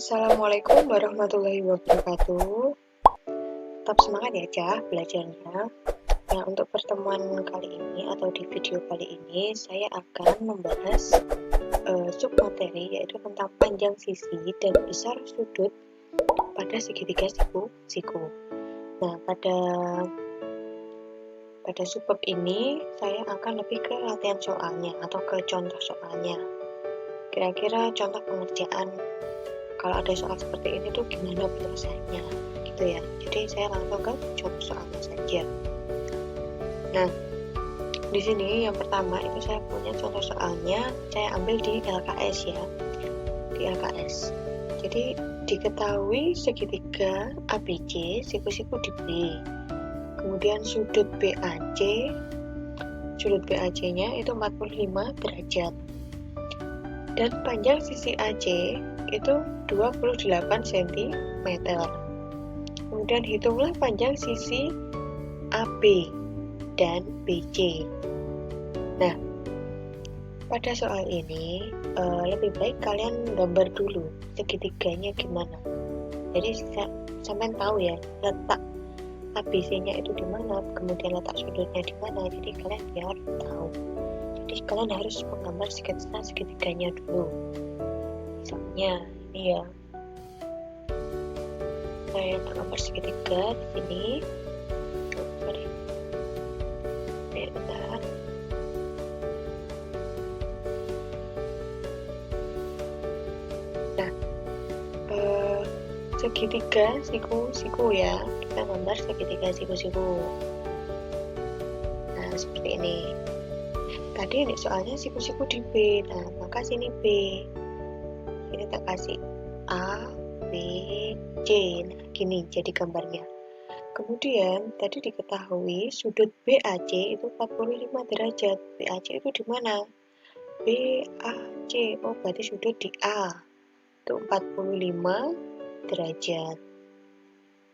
Assalamualaikum warahmatullahi wabarakatuh. Tetap semangat ya, Cah, belajarnya. Nah, untuk pertemuan kali ini atau di video kali ini, saya akan membahas submateri, yaitu tentang panjang sisi dan besar sudut pada segitiga siku. Nah, pada subbab ini, saya akan lebih ke latihan soalnya atau ke contoh soalnya. Kira-kira contoh pengerjaan kalau ada soal seperti ini tuh gimana penyelesaiannya gitu ya. Jadi saya langsung ke contoh soalnya saja. Nah, di sini yang pertama itu saya punya contoh soalnya, saya ambil di LKS ya. Di LKS. Jadi diketahui segitiga ABC, siku-siku di B. Kemudian sudut BAC-nya itu 45 derajat. Dan panjang sisi AC itu 28 cm. Kemudian hitunglah panjang sisi AB dan BC. Nah, pada soal ini lebih baik kalian gambar dulu segitiganya gimana. Jadi sampai tahu ya letak ABC-nya itu di mana, kemudian letak sudutnya di mana. Jadi kalian biar tahu. Jadi kalian harus menggambar sketsa segitiganya dulu. Misalnya ini ya, saya menggambar segitiga di sini. Bentar. Nah, segitiga siku-siku ya, kita gambar segitiga siku-siku. Nah, seperti ini. Tadi ini soalnya siku-siku di B, nah maka sini B. Ini tak kasih A, B, C. Nah, gini jadi gambarnya. Kemudian tadi diketahui sudut BAC itu 45 derajat. BAC itu di mana? BAC. Oh, berarti sudut di A. Itu 45 derajat.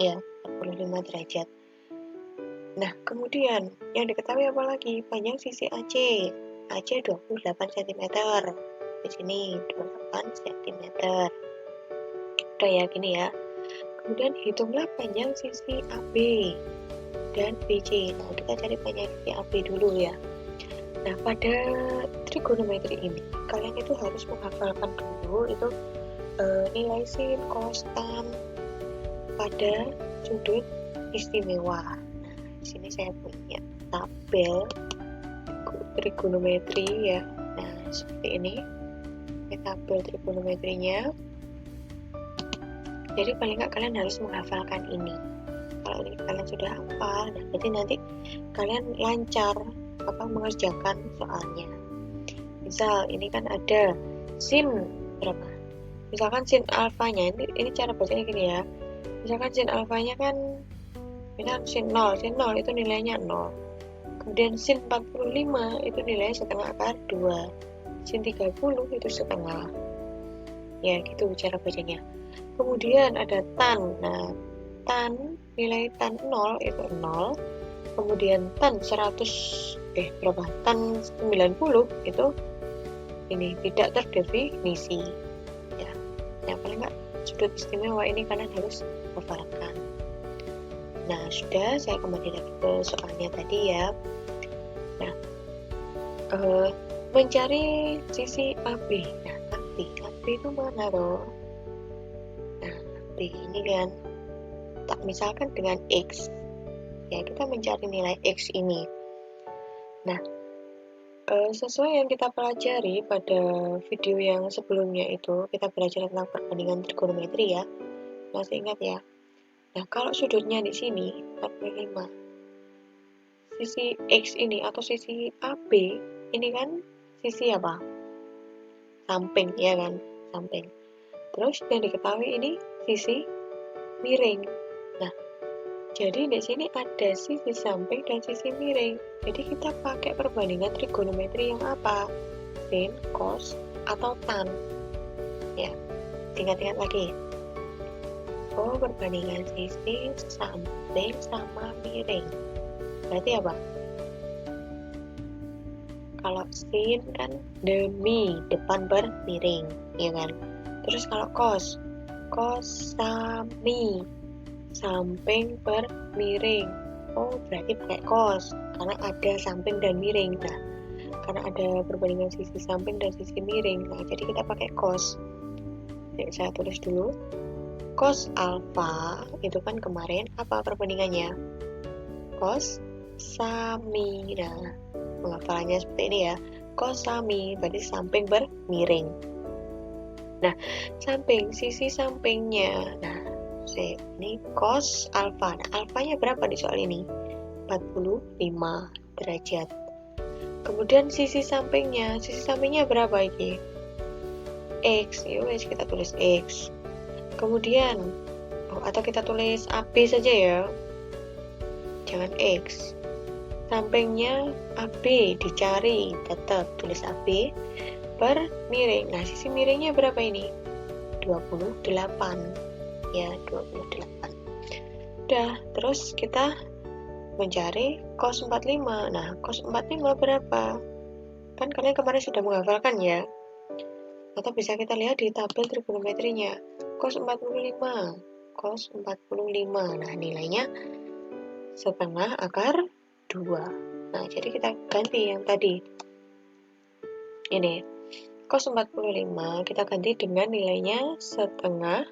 Ya, 45 derajat. Nah, kemudian yang diketahui apa lagi? Panjang sisi AC. AC 28 cm. Di sini 28 cm. Udah ya, gini ya. Kemudian hitunglah panjang sisi AB dan BC. Nah, kita cari panjang sisi AB dulu ya. Nah, pada trigonometri ini, kalian itu harus menghafalkan dulu itu nilai sin, cos, tan pada sudut istimewa. Di sini saya punya tabel trigonometri ya. Nah, seperti ini. Ini tabel trigonometrinya. Jadi paling nggak kalian harus menghafalkan ini. Kalau ini kalian sudah hafal, nah berarti nanti kalian lancar mengerjakan soalnya. Misal ini kan ada sin berapa? Misalkan sin alfanya, ini cara bacanya gini ya. Misalkan sin alfanya kan sin 0 itu nilainya 0. Kemudian sin 45 itu nilainya setengah akar 2. Sin 30 itu setengah. Ya, gitu cara bacanya. Kemudian ada tan. Nah, tan, nilai tan 0 itu 0. Kemudian tan 100 tan 90 itu ini tidak terdefinisi. Ya. Yang paling enggak sudut istimewa ini kalian harus hafalkan. Nah, sudah, saya kembali lagi ke soalnya tadi ya. Nah, mencari sisi AB. Nah, AB itu mana loh? Nah, AB ini kan tak misalkan dengan X. Ya, kita mencari nilai X ini. Nah, sesuai yang kita pelajari pada video yang sebelumnya itu, kita belajar tentang perbandingan trigonometri ya. Masih ingat ya? Nah, kalau sudutnya di sini 45. Sisi X ini atau sisi AB ini kan sisi apa? Samping, ya kan? Samping. Terus yang diketahui ini sisi miring. Nah, jadi di sini ada sisi samping dan sisi miring. Jadi kita pakai perbandingan trigonometri yang apa? Sin, cos, atau tan. Ya, ingat-ingat lagi. Oh, perbandingan sisi samping sama miring. Berarti apa? Kalau sin kan demi depan bermiring, ya kan? Terus kalau cos kosami, samping bermiring. Oh, berarti pakai kos, karena ada samping dan miring. Nah, karena ada perbandingan sisi samping dan sisi miring, nah jadi kita pakai kos. Jadi saya tulis dulu. Cos alfa itu kan kemarin apa perbandingannya? Cos sami. Nah, penghafalannya seperti ini ya. Cos sami berarti samping bermiring. Nah, samping, sisi sampingnya. Nah, ini cos alfa. Nah, alfanya berapa di soal ini? 45 derajat. Kemudian sisi sampingnya berapa ini? X. Yuk, kita tulis X. Kemudian, atau kita tulis AB saja ya, jangan X. Sampingnya AB dicari, tetap tulis AB per miring. Nah, sisi miringnya berapa ini? 28 ya, 28. Udah, terus kita mencari cos 45. Nah, cos 45 berapa? Kan kalian kemarin sudah menghafalkan ya, atau bisa kita lihat di tabel trigonometrinya. Cos 45. Nah, nilainya setengah akar 2. Nah, jadi kita ganti yang tadi. Ini, cos 45 kita ganti dengan nilainya setengah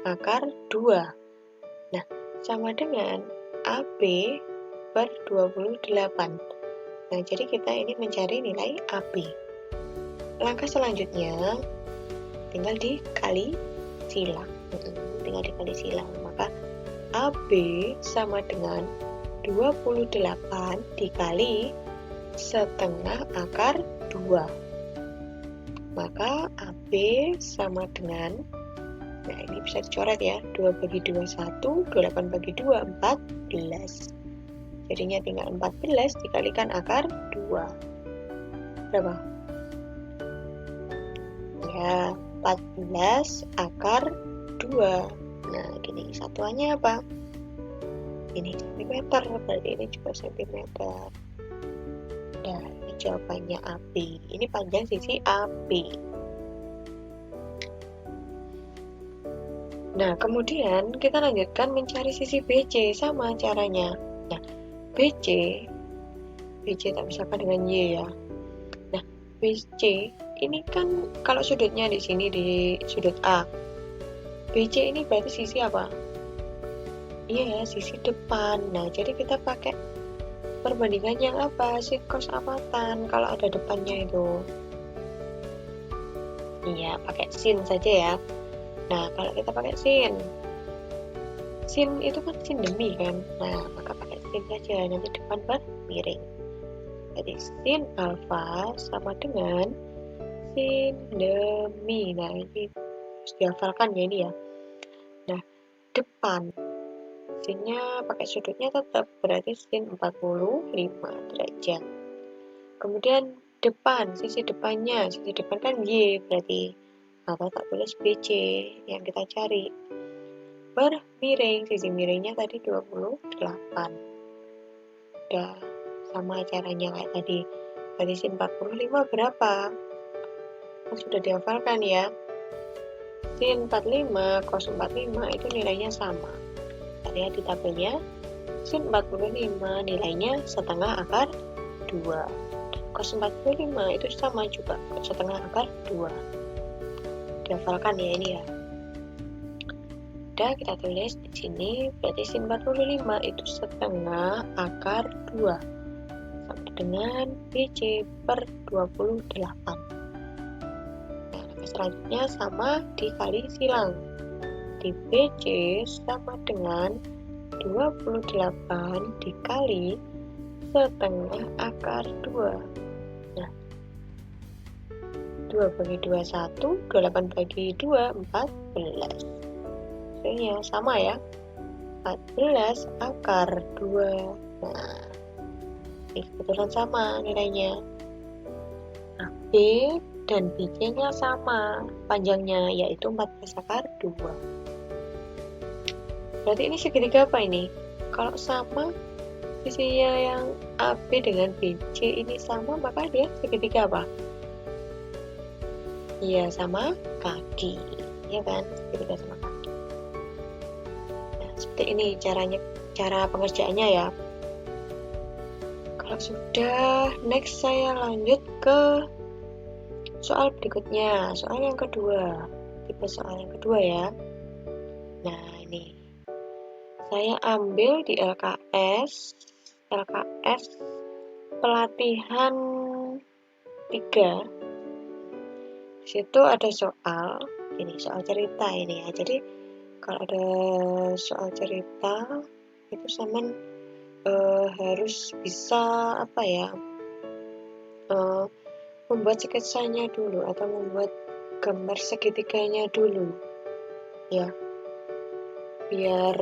akar 2. Nah, sama dengan AB per 28. Nah, jadi kita ini mencari nilai AB. Langkah selanjutnya, tinggal dikali silang. Maka AB sama dengan 28 dikali setengah akar 2. Maka AB sama dengan, nah ini bisa dicoret ya, 2 bagi 2 1, 28 bagi 2 14. Jadinya tinggal 14 dikalikan akar 2. Berapa? Ya, 14 akar 2. Nah, gini, satuannya apa? Ini cm, berarti ini juga cm. Nah, ini jawabannya AB. Ini panjang sisi AB. Nah, kemudian kita lanjutkan mencari sisi BC. Sama caranya. Nah, BC tak pisahkan dengan Y ya. Nah, BC ini kan kalau sudutnya di sini di sudut A. BC ini berarti sisi apa? Iya, sisi depan. Nah, jadi kita pakai perbandingan yang apa? Sin cos amatan kalau ada depannya itu. Iya, pakai sin saja ya. Nah, kalau kita pakai sin itu kan sin demi kan. Nah, maka pakai sin saja, nanti depan bermiring. Jadi sin alfa sama dengan sin demi. Nah, ini harus dihafalkan ya ini ya. Nah, depan sinnya pakai sudutnya tetap, berarti sin 45 derajat. Kemudian depan, sisi depan kan Y, berarti maka tak tulis BC yang kita cari. Bermiring, sisi miringnya tadi 28. Udah sama caranya kayak tadi. Berarti sin 45 berapa? Sudah dihafalkan ya. Sin 45, cos 45 itu nilainya sama. Kita lihat di tabelnya. Sin 45 nilainya setengah akar 2. Cos 45 itu sama juga, setengah akar 2. Dihafalkan ya ini ya. Udah, kita tulis di sini, berarti sin 45 itu setengah akar 2. Sama dengan BC per 28. Selanjutnya sama dikali silang. Di BC sama dengan 28 dikali setengah akar 2. Nah, 2 bagi 2 1, 28 bagi 2 14. Hasilnya sama ya, 14 akar 2. Nah, ini kebetulan sama nilainya. Nah, B dan BC-nya sama panjangnya, yaitu 14 akar 2. Berarti ini segitiga apa ini? Kalau sama sisinya yang AB dengan BC ini sama, maka dia segitiga apa? Iya, sama kaki ya kan, segitiga sama kaki. Nah, seperti ini cara pengerjaannya ya. Kalau sudah, next saya lanjut ke soal berikutnya, soal yang kedua, tipe soal yang kedua ya. Nah, ini saya ambil di LKS pelatihan 3. Di situ ada soal, ini soal cerita ini ya. Jadi kalau ada soal cerita itu Saman harus bisa apa ya, membuat sketsanya dulu atau membuat gambar segitiganya dulu ya, biar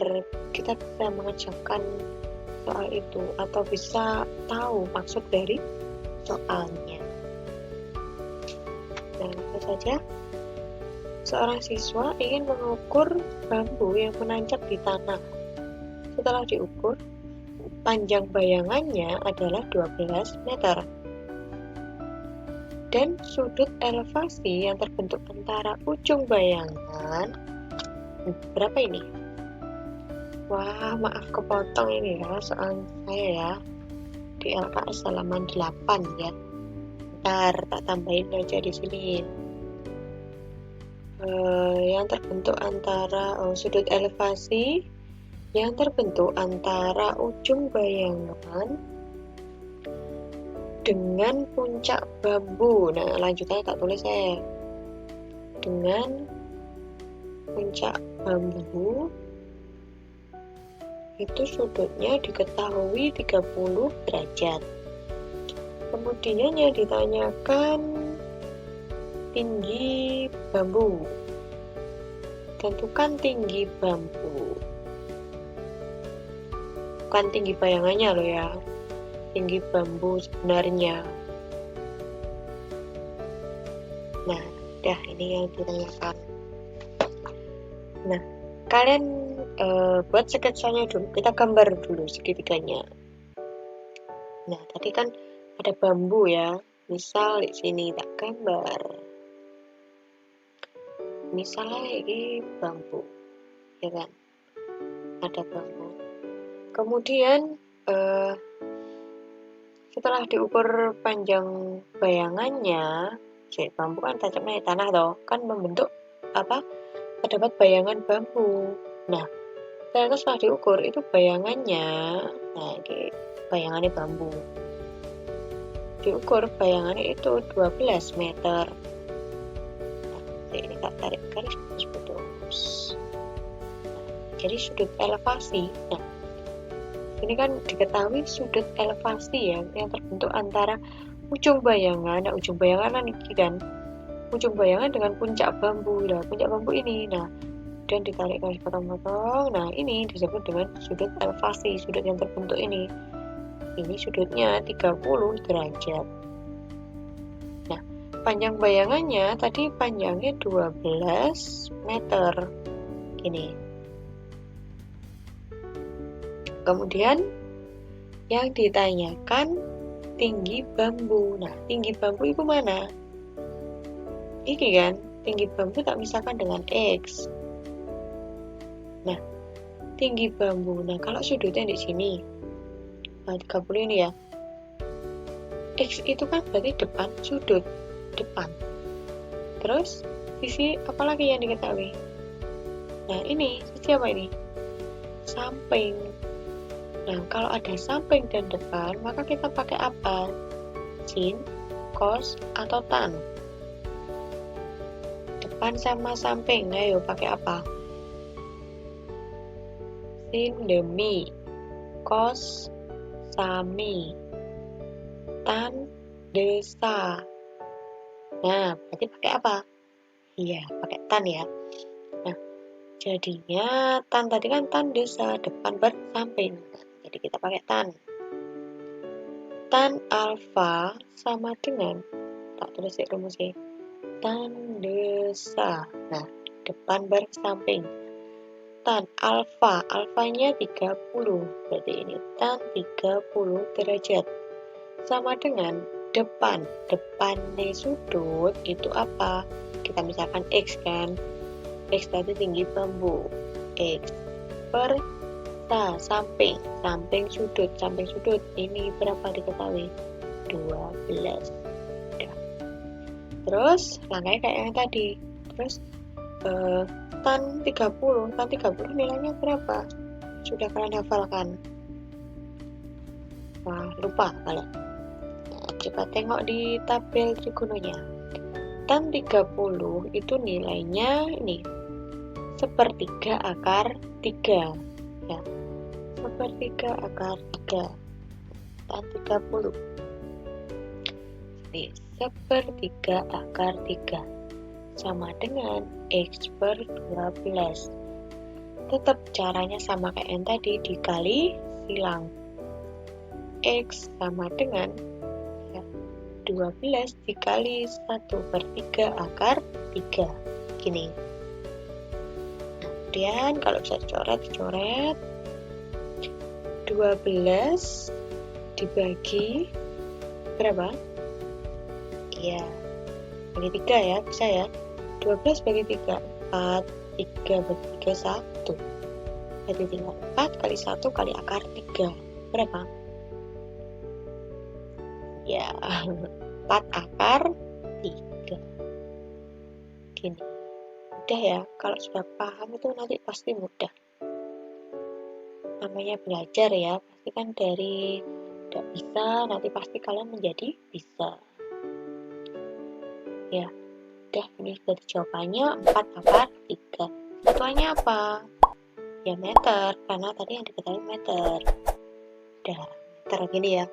kita bisa mengerjakan soal itu atau bisa tahu maksud dari soalnya. Nah, langsung saja. Seorang siswa ingin mengukur bambu yang menancap di tanah. Setelah diukur, panjang bayangannya adalah 12 meter. Dan sudut elevasi yang terbentuk antara ujung bayangan, berapa ini? Wah, maaf kepotong ini ya, soal saya ya. Di LKS halaman 8 ya. Ntar tak tambahin aja di sini. Yang terbentuk antara sudut elevasi yang terbentuk antara ujung bayangan dengan puncak bambu. Nah, lanjutannya tak tulis saya. Dengan puncak bambu itu sudutnya diketahui 30 derajat. Kemudian yang ditanyakan tinggi bambu. Tentukan tinggi bambu. Bukan tinggi bayangannya loh ya. Tinggi bambu sebenarnya. Nah, udah ini yang ditanyakan. Nah, kalian buat sketsanya dulu. Kita gambar dulu segitiganya. Nah, tadi kan ada bambu ya. Misal di sini tak gambar. Misalnya ini bambu, ya kan? Ada bambu. Kemudian setelah diukur panjang bayangannya, jadi bambu kan tancapnya di tanah toh, kan membentuk apa? Terdapat bayangan bambu. Nah, ternyata setelah diukur itu bayangannya, nah ini bayangannya bambu. Diukur bayangannya itu 12 meter. Ini tak tarik garis putus. Jadi sudut elevasi. Nah, ini kan diketahui sudut elevasi ya yang terbentuk antara ujung bayangan. Nah, ujung bayangan ini kan ujung bayangan dengan puncak bambu. Nah, puncak bambu ini. Nah, dan ditarik garis potong-potong. Nah, ini disebut dengan sudut elevasi. Sudut yang terbentuk ini. Ini sudutnya 30 derajat. Nah, panjang bayangannya tadi panjangnya 12 meter. Ini. Kemudian yang ditanyakan tinggi bambu. Nah, tinggi bambu itu mana? Ini kan, tinggi bambu tak misalkan dengan X. Nah, tinggi bambu. Nah, kalau sudutnya di sini. Nah, 30 ini ya. X itu kan berarti depan sudut. Depan. Terus, sisi apa lagi yang diketahui? Nah, ini, sisi apa ini? Samping. Nah, kalau ada samping dan depan, maka kita pakai apa? Sin, cos, atau tan? Depan sama samping, ayo pakai apa? Sin, demi, cos, sami, tan, desa. Nah, berarti pakai apa? Iya, pakai tan ya. Nah, jadinya tan tadi kan tan desa, depan bersamping. Jadi kita pakai tan. Tan alfa sama dengan, tak tulis di rumusnya, tan desa. Nah, depan bersamping. Tan alfa, alfanya 30. Berarti ini tan 30 derajat. Sama dengan depan. Depannya sudut itu apa? Kita misalkan X kan. X tadi tinggi bambu. X per samping sudut. Ini berapa diketahui? 12. Terus langkahnya kayak yang tadi. Terus tan 30 nilainya berapa? Sudah kalian hafalkan? Wah, lupa kalian. Coba tengok di tabel trigononya. Tan 30 itu nilainya ini 1/3 akar 3 ya. 1/3 akar 3 tan 30. Ini 1/3 akar 3 sama dengan X per 12. Tetap caranya sama kayak yang tadi, dikali silang. X sama dengan 12 dikali 1/3 akar 3. Gini. Kemudian kalau bisa dicoret 12 dibagi berapa? Iya, bagi 3 ya, bisa ya. 12 bagi 3, 4, 3 bagi 3, 1. Jadi tinggal 4 kali 1 kali akar 3. Berapa? Ya, 4 akar 3. Gini. Mudah ya, kalau sudah paham itu nanti pasti mudah. Namanya belajar ya, pasti kan dari tidak bisa, nanti pasti kalian menjadi bisa. Ya, udah ini dari jawabannya 4 akar 3. Satuannya apa? Ya meter, karena tadi yang diketahui meter. Udah, meter gini ya.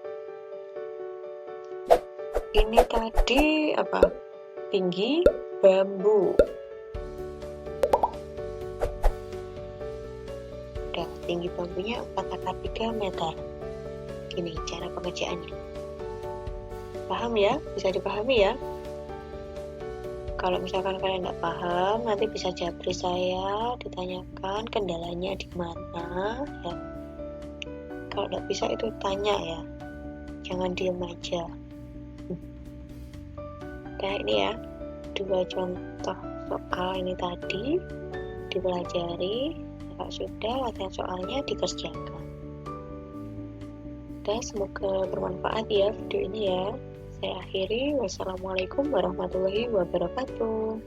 Ini tadi apa? Tinggi bambu. Udah, tinggi bambunya 4 akar 3 meter. Gini cara pengerjaannya. Paham ya? Bisa dipahami ya? Kalau misalkan kalian nggak paham, nanti bisa japri saya, ditanyakan kendalanya di mana ya. Kalau nggak bisa itu tanya ya, jangan diem aja. Nah ini ya, 2 contoh soal ini tadi dipelajari. Kalau sudah latihan soalnya dikerjakan. Dan semoga bermanfaat ya video ini ya. Saya akhiri. Wassalamualaikum warahmatullahi wabarakatuh.